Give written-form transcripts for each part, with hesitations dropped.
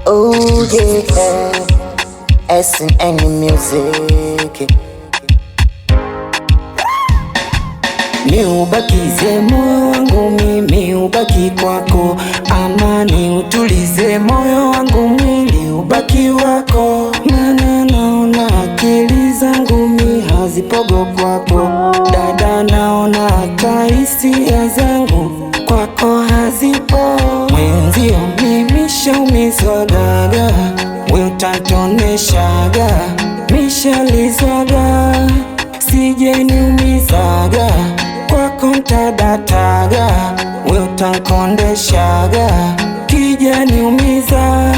Oh yeah, S&N music. Ni ubakize moyo wangu mimi ubaki kwako, amani utulize moyo wangu mwili ubaki wako. Naona akili zangu mi hazipogo kwako, dada naona hata hisia zangu kwako hazipo. Mwenzio mimi shaumizwaga, we utatoneshaga, mishalizwaga, sije niumizaga, kwako ntadataga, we utakondeshaga, kija niumiza.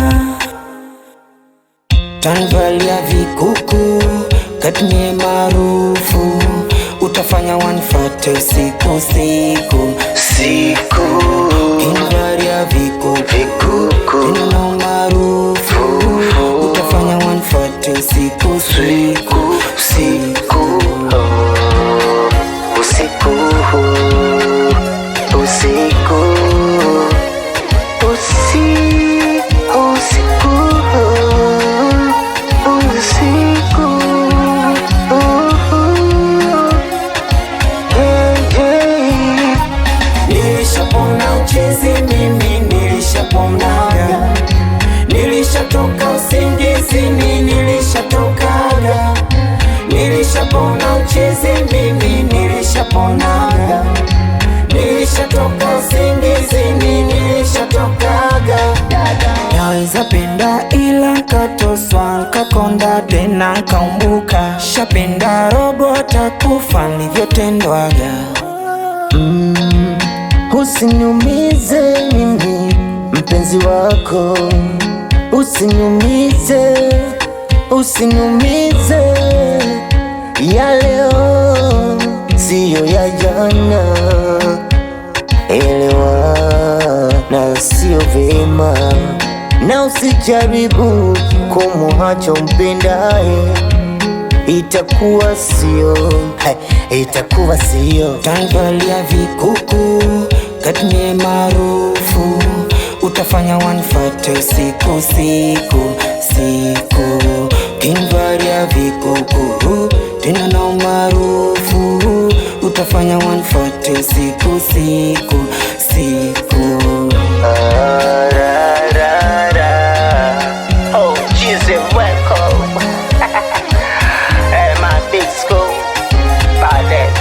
Tanvalia vikuku katimie maarufu, utafanya wanifate usiku siku siku. Kinvalia vikuku tena maarufu, utafanya wanifate usiku siku siku. Usiku, usiku, usiku, usiku, Nilishapona uchezi mimi, nilishaponaga, nilishatoka usingizini, nilishatokaga. Nilishapona uchezi mimi, nilishaponaga, nilishatoka usingizini, nilishatokaga. Naweza penda ila katoswa nkakonda tena nkaumbuka, shapenda robo atakufa nilivyotendwaga. Usiniumize mimi mpenzi wako, usiniumize, usiniumize. Ya leo siyo ya jana, elewa na siyo vema, na usijaribu kumuacha umpendaye, itakuwa siyo, itakuwa siyo. Tanvalia vikuku katimie maarufu, utafanya wanifate usiku siku siku. Kinvalia vikuku tena na maarufu, utafanya wanifate usiku siku siku. Oh, Jesus, welcome. Hey, my big school, Badet.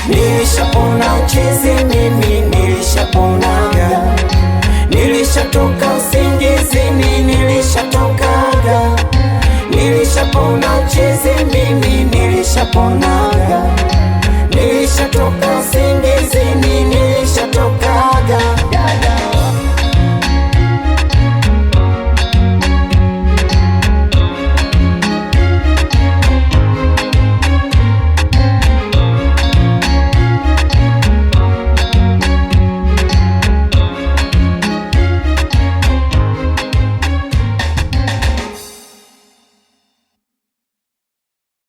Nilishapona uchezi mimi, nilishaponaga, nilishatoka